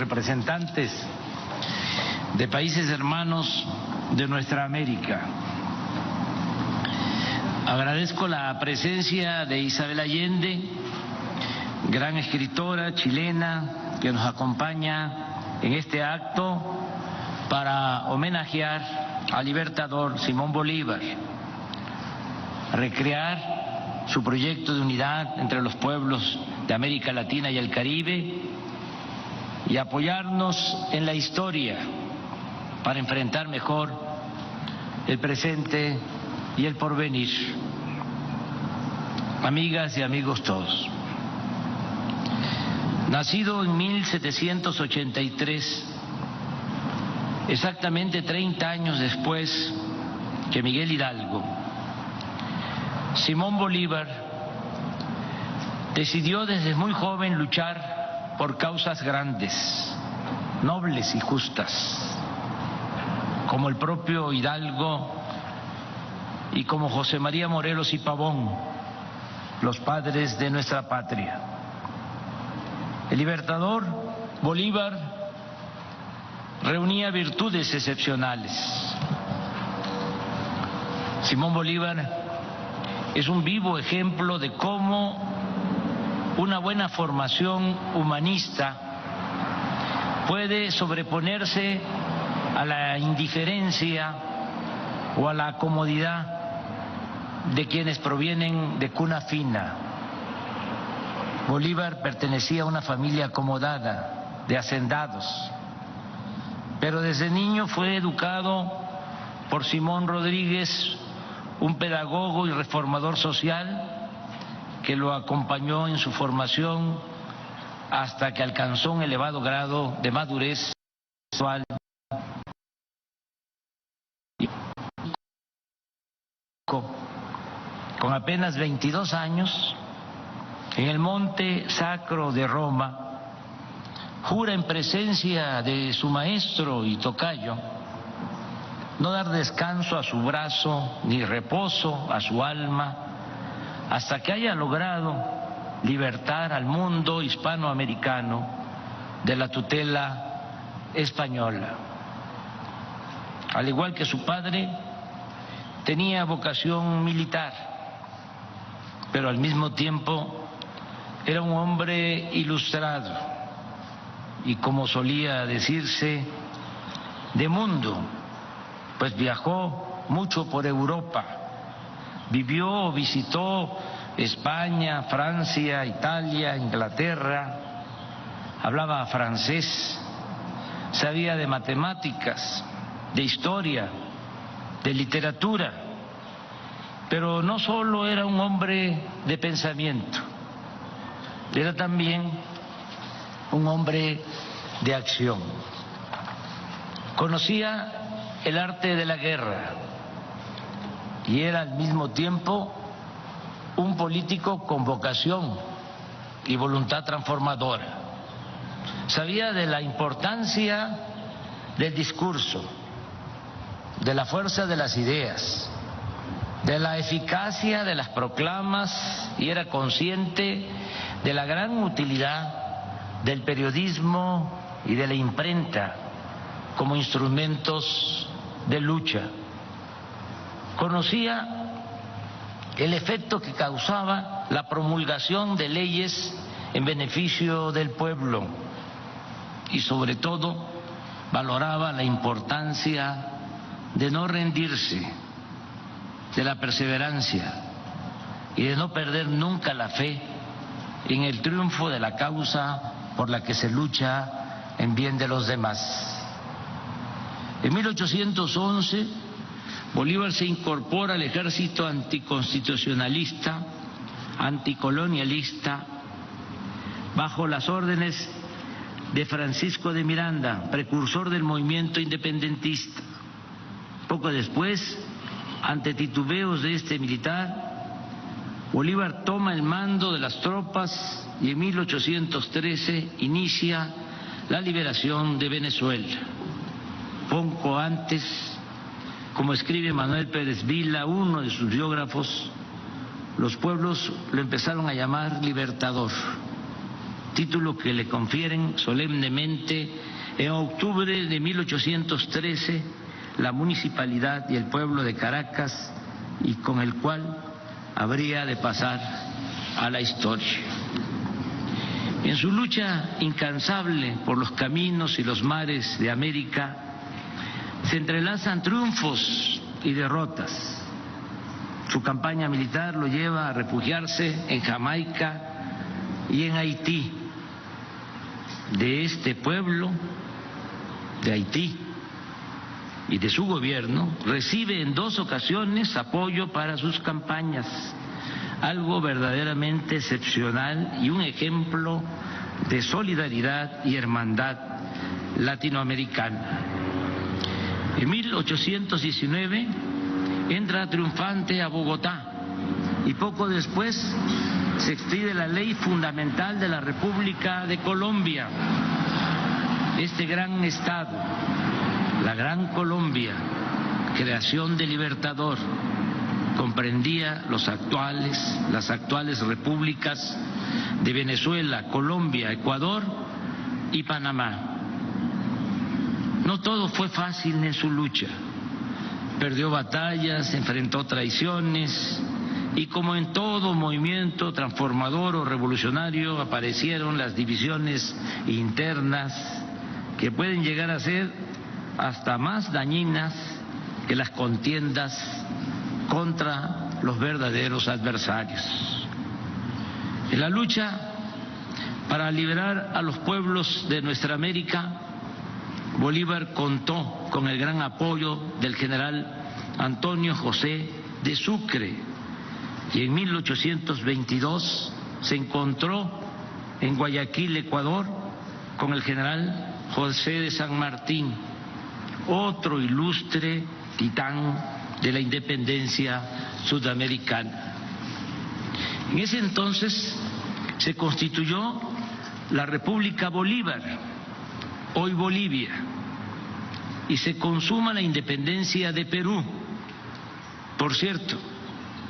representantes de países hermanos de nuestra América. Agradezco la presencia de Isabel Allende, gran escritora chilena que nos acompaña en este acto para homenajear al libertador Simón Bolívar, recrear su proyecto de unidad entre los pueblos de América Latina y el Caribe y apoyarnos en la historia para enfrentar mejor el presente y el porvenir. Amigas y amigos todos, nacido en 1783, exactamente 30 años después que Miguel Hidalgo, Simón Bolívar decidió desde muy joven luchar por causas grandes, nobles y justas, como el propio Hidalgo y como José María Morelos y Pavón, los padres de nuestra patria. El libertador Bolívar reunía virtudes excepcionales. Simón Bolívar es un vivo ejemplo de cómo una buena formación humanista puede sobreponerse a la indiferencia o a la comodidad de quienes provienen de cuna fina. Bolívar pertenecía a una familia acomodada, de hacendados, pero desde niño fue educado por Simón Rodríguez, un pedagogo y reformador social que lo acompañó en su formación hasta que alcanzó un elevado grado de madurez sexual. Con apenas 22 años, en el Monte Sacro de Roma, jura en presencia de su maestro y tocayo no dar descanso a su brazo ni reposo a su alma hasta que haya logrado libertar al mundo hispanoamericano de la tutela española. Al igual que su padre, tenía vocación militar, pero al mismo tiempo era un hombre ilustrado y, como solía decirse, de mundo, pues viajó mucho por Europa, vivió o visitó España, Francia, Italia, Inglaterra, hablaba francés, sabía de matemáticas, de historia, de literatura, pero no solo era un hombre de pensamiento, era también un hombre de acción. Conocía el arte de la guerra y era al mismo tiempo un político con vocación y voluntad transformadora. Sabía de la importancia del discurso, de la fuerza de las ideas, de la eficacia de las proclamas y era consciente de la gran utilidad del periodismo y de la imprenta como instrumentos de lucha. Conocía el efecto que causaba la promulgación de leyes en beneficio del pueblo y sobre todo valoraba la importancia de no rendirse, de la perseverancia y de no perder nunca la fe en el triunfo de la causa por la que se lucha en bien de los demás. En 1811, Bolívar se incorpora al ejército anticonstitucionalista, anticolonialista, bajo las órdenes de Francisco de Miranda, precursor del movimiento independentista. Poco después, ante titubeos de este militar, Bolívar toma el mando de las tropas y en 1813 inicia la liberación de Venezuela. Poco antes, como escribe Manuel Pérez Vila, uno de sus biógrafos, los pueblos lo empezaron a llamar libertador. título que le confieren solemnemente en octubre de 1813 la municipalidad y el pueblo de Caracas, y con el cual habría de pasar a la historia. En su lucha incansable por los caminos y los mares de América se entrelazan triunfos y derrotas. Su campaña militar lo lleva a refugiarse en Jamaica y en Haití. De este pueblo, de Haití, y de su gobierno, recibe en 2 ocasiones apoyo para sus campañas, algo verdaderamente excepcional y un ejemplo de solidaridad y hermandad latinoamericana. En 1819 entra triunfante a Bogotá y poco después se expide la ley fundamental de la República de Colombia. Este gran estado, la Gran Colombia, creación del Libertador, comprendía las actuales repúblicas de Venezuela, Colombia, Ecuador y Panamá. No todo fue fácil en su lucha. Perdió batallas, enfrentó traiciones y, como en todo movimiento transformador o revolucionario, aparecieron las divisiones internas que pueden llegar a ser hasta más dañinas que las contiendas contra los verdaderos adversarios. En la lucha para liberar a los pueblos de nuestra América, Bolívar contó con el gran apoyo del general Antonio José de Sucre, y en 1822 se encontró en Guayaquil, Ecuador, con el general José de San Martín, otro ilustre titán de la independencia sudamericana. En ese entonces se constituyó la República Bolívar, hoy Bolivia, y se consuma la independencia de Perú. Por cierto,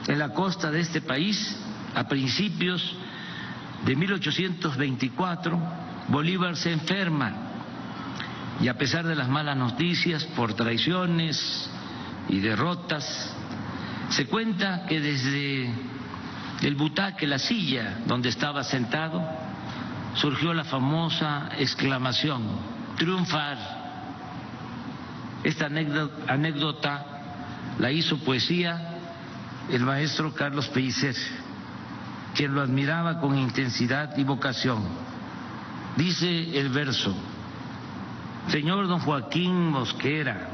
en la costa de este país, a principios de 1824, Bolívar se enferma, y a pesar de las malas noticias por traiciones y derrotas, se cuenta que desde el butaque, la silla donde estaba sentado, surgió la famosa exclamación: triunfar. Esta anécdota la hizo poesía el maestro Carlos Pellicer, quien lo admiraba con intensidad y vocación. Dice el verso: señor don Joaquín Mosquera,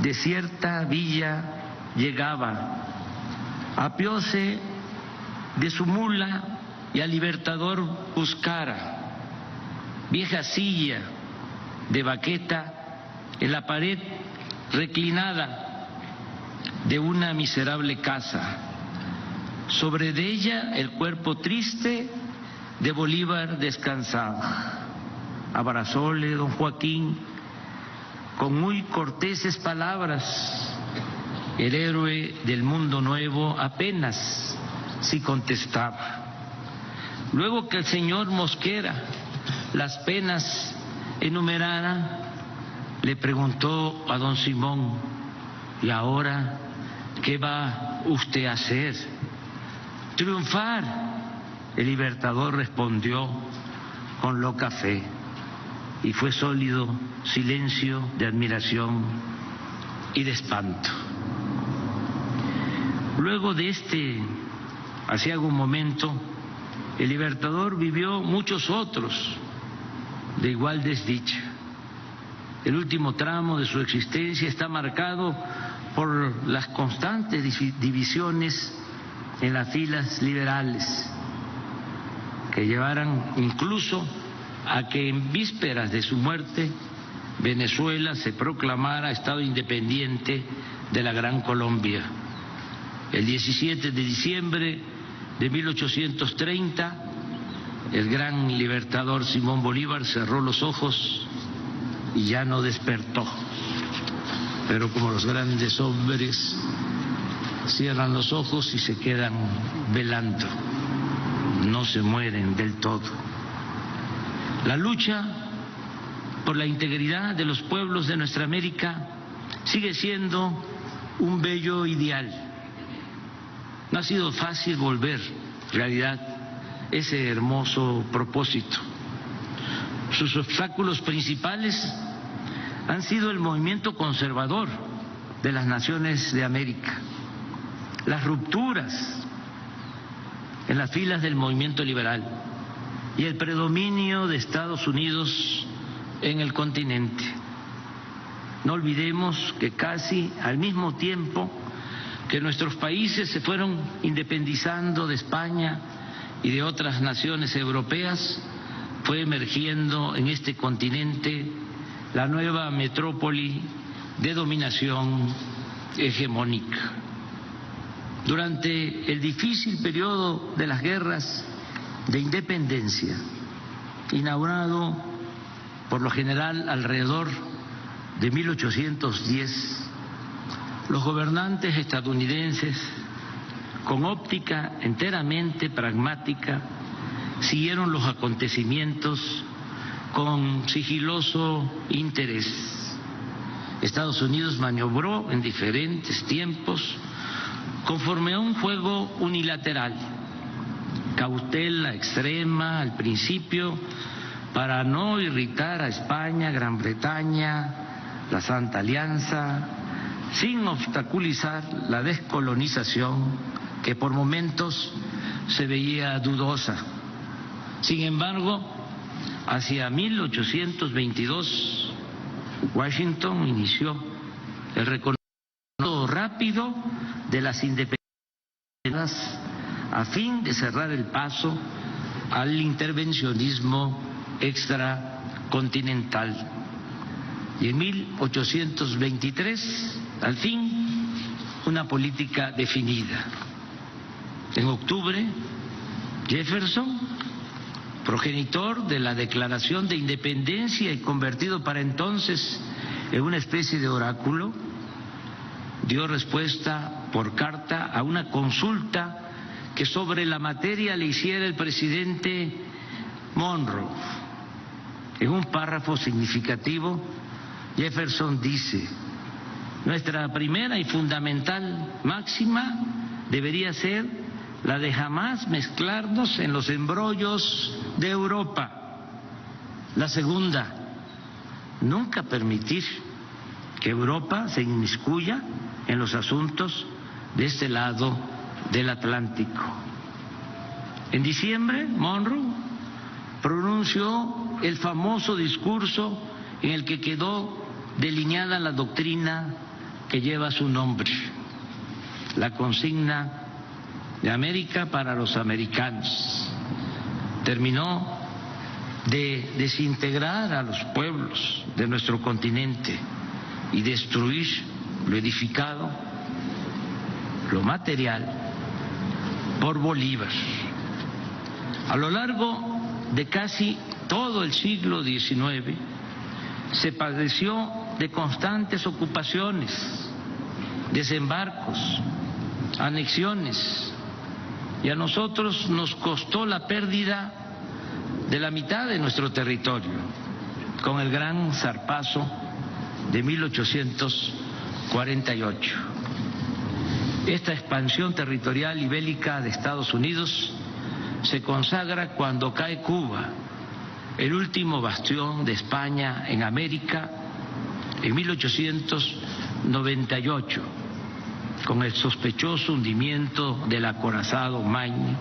de cierta villa llegaba, apióse de su mula y al Libertador buscara, vieja silla de baqueta en la pared reclinada de una miserable casa, sobre de ella el cuerpo triste de Bolívar descansaba. Abrazóle don Joaquín con muy corteses palabras, el héroe del mundo nuevo apenas si contestaba. Luego que el señor Mosquera las penas enumerara, le preguntó a don Simón: ¿y ahora qué va usted a hacer? Triunfar. El Libertador respondió con loca fe, y fue sólido silencio de admiración y de espanto. Luego de este aciago momento, el Libertador vivió muchos otros de igual desdicha. El último tramo de su existencia está marcado por las constantes divisiones en las filas liberales, que llevaran incluso a que en vísperas de su muerte Venezuela se proclamara Estado independiente de la Gran Colombia. El 17 de diciembre de 1830, el gran libertador Simón Bolívar cerró los ojos y ya no despertó. Pero como los grandes hombres cierran los ojos y se quedan velando. no se mueren del todo. La lucha por la integridad de los pueblos de nuestra América sigue siendo un bello ideal. No ha sido fácil volver realidad ese hermoso propósito. Sus obstáculos principales han sido el movimiento conservador de las naciones de América, las rupturas en las filas del movimiento liberal y el predominio de Estados Unidos en el continente. No olvidemos que casi al mismo tiempo que nuestros países se fueron independizando de España y de otras naciones europeas, fue emergiendo en este continente la nueva metrópoli de dominación hegemónica. Durante el difícil periodo de las guerras de independencia, inaugurado por lo general alrededor de 1810, los gobernantes estadounidenses, con óptica enteramente pragmática, siguieron los acontecimientos con sigiloso interés. Estados Unidos maniobró en diferentes tiempos conforme a un juego unilateral, cautela extrema al principio para no irritar a España, Gran Bretaña, la Santa Alianza, sin obstaculizar la descolonización que por momentos se veía dudosa. Sin embargo, hacia 1822, Washington inició el reconocimiento rápido de las independencias a fin de cerrar el paso al intervencionismo extracontinental. Y en 1823, al fin, una política definida. En octubre, Jefferson, progenitor de la Declaración de Independencia y convertido para entonces en una especie de oráculo, dio respuesta por carta a una consulta que sobre la materia le hiciera el presidente Monroe. En un párrafo significativo, Jefferson dice: nuestra primera y fundamental máxima debería ser la de jamás mezclarnos en los embrollos de Europa. La segunda, nunca permitir que Europa se inmiscuya en los asuntos de este lado del Atlántico. En diciembre, Monroe pronunció el famoso discurso en el que quedó delineada la doctrina que lleva su nombre, la consigna de América para los americanos. Terminó de desintegrar a los pueblos de nuestro continente y destruir lo edificado, lo material, por Bolívar. A lo largo de casi todo el siglo XIX se padeció de constantes ocupaciones, desembarcos, anexiones, y a nosotros nos costó la pérdida de la mitad de nuestro territorio con el gran zarpazo de 1848. Esta expansión territorial y bélica de Estados Unidos se consagra cuando cae Cuba, el último bastión de España en América, en 1898, con el sospechoso hundimiento del acorazado Maine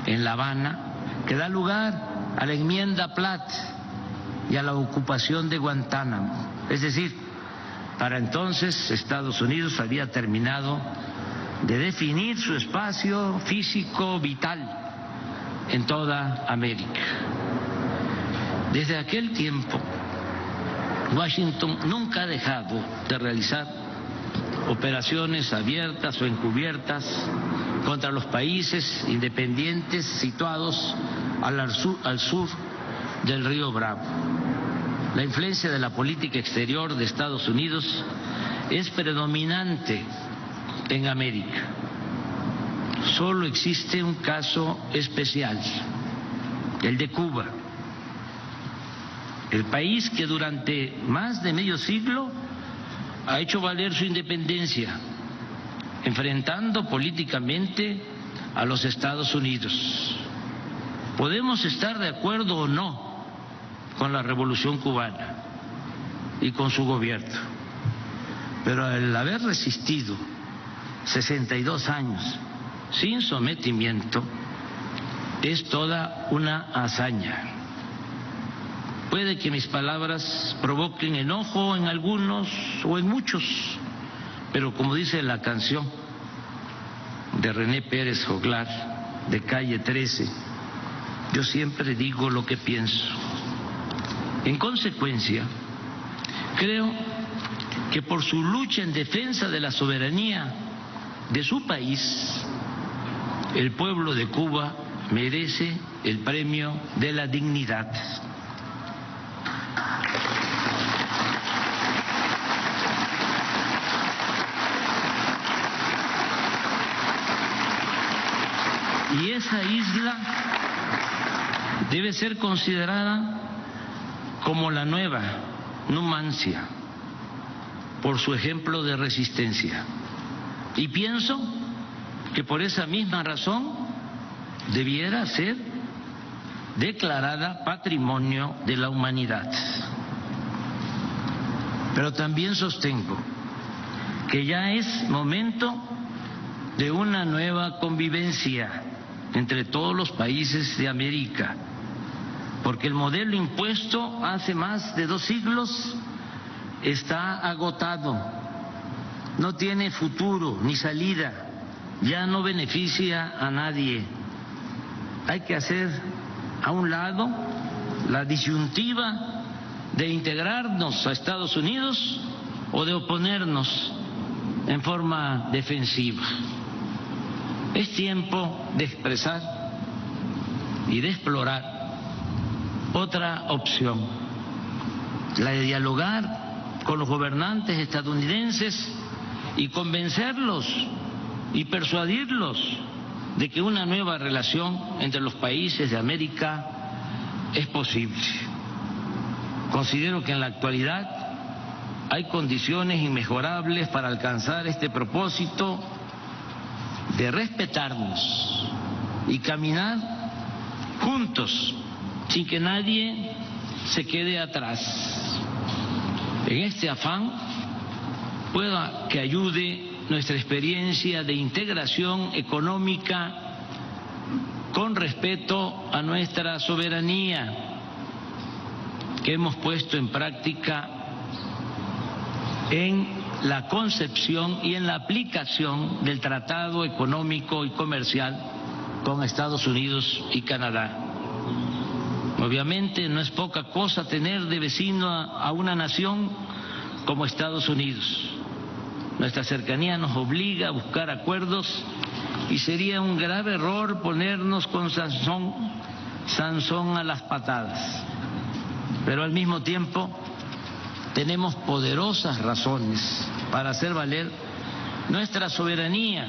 en La Habana, que da lugar a la enmienda Platt y a la ocupación de Guantánamo. Es decir, para entonces Estados Unidos había terminado de definir su espacio físico vital en toda América. Desde aquel tiempo, Washington nunca ha dejado de realizar operaciones abiertas o encubiertas contra los países independientes situados al sur del río Bravo. La influencia de la política exterior de Estados Unidos es predominante en América. solo existe un caso especial, el de Cuba, el país que durante más de medio siglo ha hecho valer su independencia, enfrentando políticamente a los Estados Unidos. Podemos estar de acuerdo o no con la Revolución cubana y con su gobierno, pero al haber resistido 62 años sin sometimiento es toda una hazaña. Puede que mis palabras provoquen enojo en algunos o en muchos, pero como dice la canción de René Pérez Joglar, de Calle 13, yo siempre digo lo que pienso. En consecuencia, creo que por su lucha en defensa de la soberanía de su país, el pueblo de Cuba merece el premio de la dignidad. Y esa isla debe ser considerada como la nueva Numancia por su ejemplo de resistencia. Y pienso que por esa misma razón debiera ser declarada Patrimonio de la Humanidad. Pero también sostengo que ya es momento de una nueva convivencia entre todos los países de América, porque el modelo impuesto hace más de 2 siglos está agotado, no tiene futuro ni salida, ya no beneficia a nadie. Hay que hacer a un lado la disyuntiva de integrarnos a Estados Unidos o de oponernos en forma defensiva. Es tiempo de expresar y de explorar otra opción, la de dialogar con los gobernantes estadounidenses y convencerlos y persuadirlos de que una nueva relación entre los países de América es posible. Considero que en la actualidad hay condiciones inmejorables para alcanzar este propósito de respetarnos y caminar juntos sin que nadie se quede atrás. En este afán pueda que ayude nuestra experiencia de integración económica con respeto a nuestra soberanía que hemos puesto en práctica en la concepción y en la aplicación del Tratado Económico y Comercial con Estados Unidos y Canadá. Obviamente no es poca cosa tener de vecino a una nación como Estados Unidos. Nuestra cercanía nos obliga a buscar acuerdos y sería un grave error ponernos con Sansón a las patadas. Pero al mismo tiempo tenemos poderosas razones para hacer valer nuestra soberanía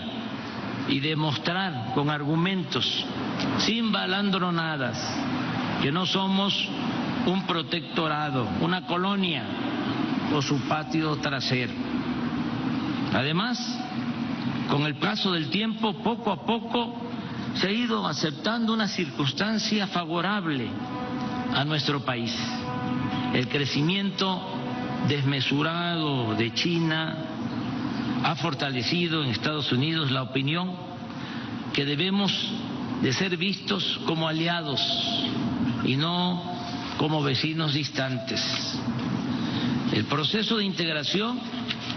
y demostrar con argumentos, sin balandronadas, que no somos un protectorado, una colonia o su patio trasero. Además, con el paso del tiempo, poco a poco se ha ido aceptando una circunstancia favorable a nuestro país. El crecimiento desmesurado de China ha fortalecido en Estados Unidos la opinión que debemos de ser vistos como aliados y no como vecinos distantes. El proceso de integración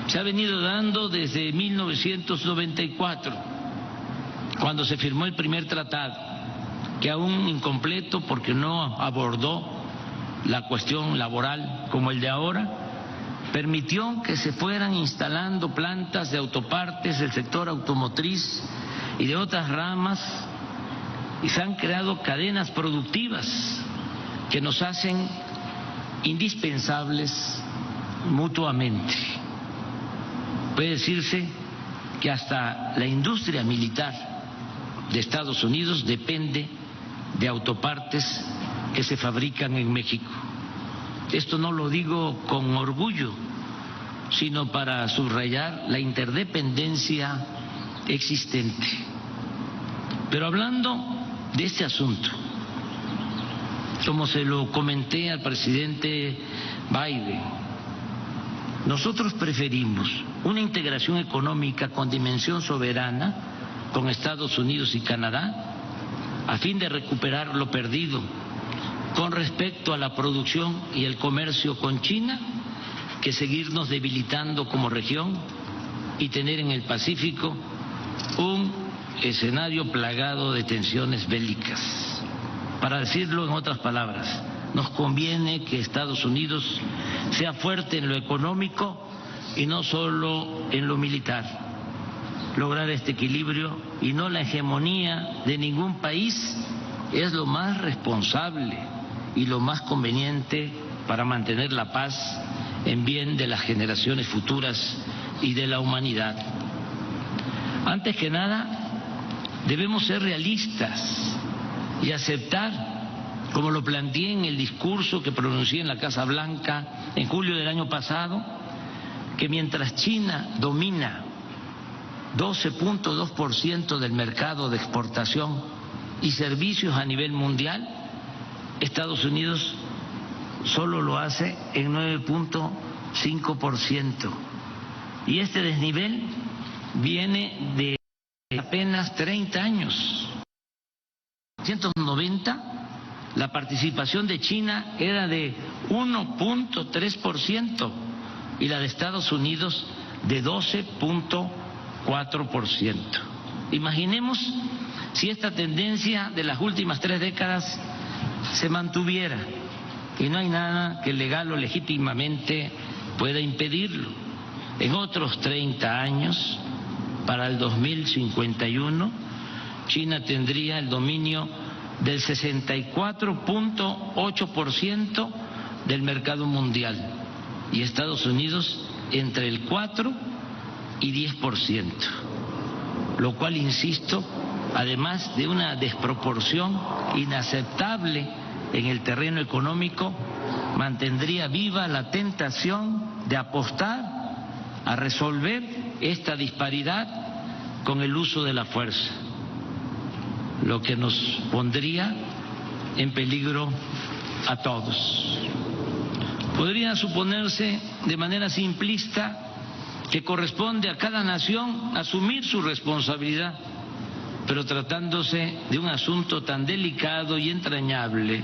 se ha venido dando desde 1994, cuando se firmó el primer tratado, que aún incompleto porque no abordó la cuestión laboral como el de ahora, permitió que se fueran instalando plantas de autopartes del sector automotriz y de otras ramas, y se han creado cadenas productivas que nos hacen indispensables mutuamente. Puede decirse que hasta la industria militar de Estados Unidos depende de autopartes que se fabrican en México. Esto no lo digo con orgullo, sino para subrayar la interdependencia existente. Pero hablando de este asunto, como se lo comenté al presidente Biden, nosotros preferimos una integración económica con dimensión soberana con Estados Unidos y Canadá a fin de recuperar lo perdido con respecto a la producción y el comercio con China, que seguirnos debilitando como región y tener en el Pacífico un escenario plagado de tensiones bélicas. Para decirlo en otras palabras, nos conviene que Estados Unidos sea fuerte en lo económico y no solo en lo militar. Lograr este equilibrio y no la hegemonía de ningún país es lo más responsable y lo más conveniente para mantener la paz en bien de las generaciones futuras y de la humanidad. Antes que nada, debemos ser realistas y aceptar, como lo planteé en el discurso que pronuncié en la Casa Blanca en julio del año pasado, que mientras China domina 12.2% del mercado de exportación y servicios a nivel mundial, Estados Unidos solo lo hace en 9.5%. Y este desnivel viene de apenas 30 años. En 1990, la participación de China era de 1.3% y la de Estados Unidos de 12.4%. Imaginemos si esta tendencia de las últimas 3 décadas se mantuviera, y no hay nada que legal o legítimamente pueda impedirlo. En otros 30 años, para el 2051, China tendría el dominio del 64.8% del mercado mundial y Estados Unidos entre el 4 y 10%, lo cual, insisto, además de una desproporción inaceptable en el terreno económico, mantendría viva la tentación de apostar a resolver esta disparidad con el uso de la fuerza, lo que nos pondría en peligro a todos. Podría suponerse de manera simplista que corresponde a cada nación asumir su responsabilidad, pero tratándose de un asunto tan delicado y entrañable,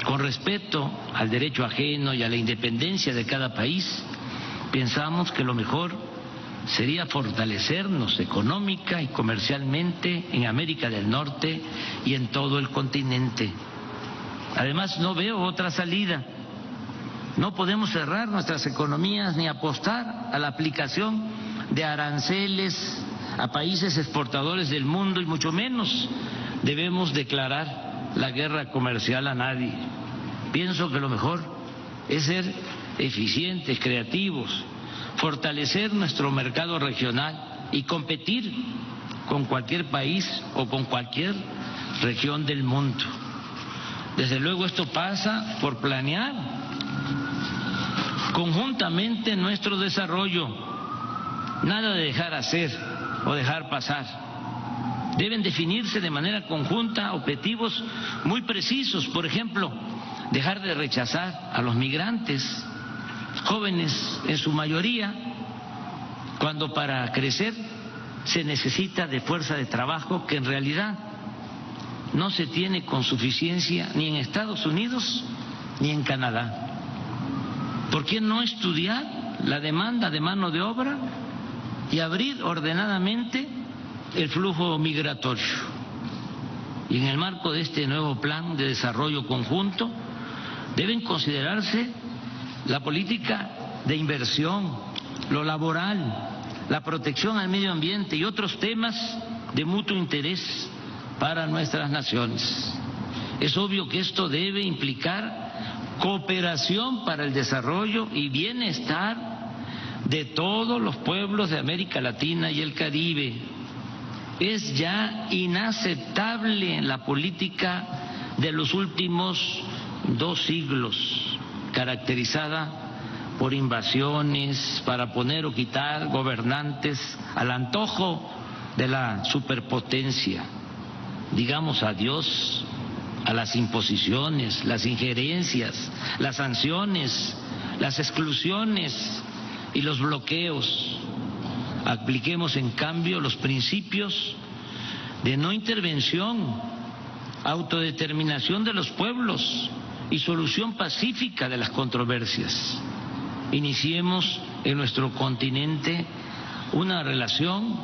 con respeto al derecho ajeno y a la independencia de cada país, pensamos que lo mejor sería fortalecernos económica y comercialmente en América del Norte y en todo el continente. Además, no veo otra salida. No podemos cerrar nuestras economías ni apostar a la aplicación de aranceles a países exportadores del mundo, y mucho menos debemos declarar la guerra comercial a nadie. Pienso que lo mejor es ser eficientes, creativos, fortalecer nuestro mercado regional y competir con cualquier país o con cualquier región del mundo. Desde luego esto pasa por planear conjuntamente nuestro desarrollo, nada de dejar hacer o dejar pasar. Deben definirse de manera conjunta objetivos muy precisos, por ejemplo, dejar de rechazar a los migrantes, jóvenes en su mayoría, cuando para crecer se necesita de fuerza de trabajo que en realidad no se tiene con suficiencia ni en Estados Unidos ni en Canadá. ¿Por qué no estudiar la demanda de mano de obra y abrir ordenadamente el flujo migratorio? Y en el marco de este nuevo plan de desarrollo conjunto deben considerarse la política de inversión, lo laboral, la protección al medio ambiente y otros temas de mutuo interés para nuestras naciones. Es obvio que esto debe implicar cooperación para el desarrollo y bienestar de todos los pueblos de América Latina y el Caribe. es ya inaceptable en la política de los últimos 2 siglos, caracterizada por invasiones para poner o quitar gobernantes al antojo de la superpotencia. Digamos adiós a las imposiciones, las injerencias, las sanciones, las exclusiones y los bloqueos. Apliquemos en cambio los principios de no intervención, autodeterminación de los pueblos y solución pacífica de las controversias. Iniciemos en nuestro continente una relación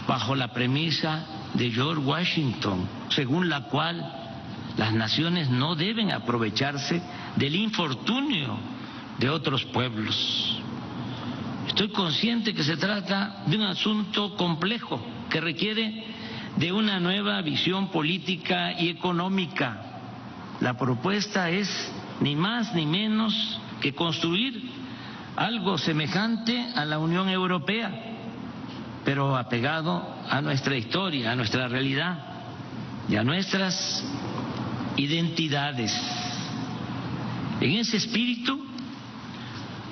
bajo la premisa de George Washington, según la cual las naciones no deben aprovecharse del infortunio de otros pueblos. Estoy consciente que se trata de un asunto complejo que requiere de una nueva visión política y económica. La propuesta es ni más ni menos que construir algo semejante a la Unión Europea, pero apegado a nuestra historia, a nuestra realidad y a nuestras identidades. En ese espíritu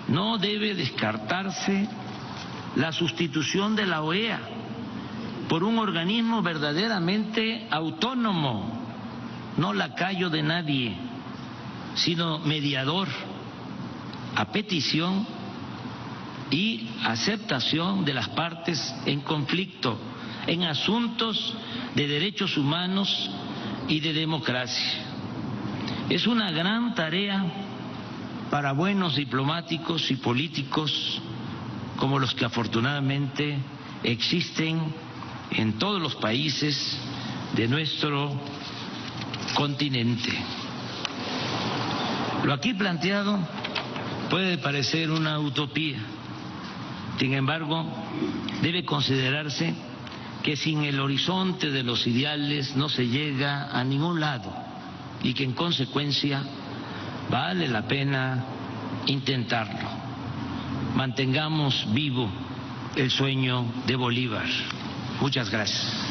no debe descartarse la sustitución de la OEA por un organismo verdaderamente autónomo, no lacayo de nadie, sino mediador, a petición y aceptación de las partes en conflicto en asuntos de derechos humanos y de democracia. Es una gran tarea para buenos diplomáticos y políticos como los que afortunadamente existen en todos los países de nuestro continente. Lo aquí planteado puede parecer una utopía. Sin embargo, debe considerarse que sin el horizonte de los ideales no se llega a ningún lado y que en consecuencia vale la pena intentarlo. Mantengamos vivo el sueño de Bolívar. Muchas gracias.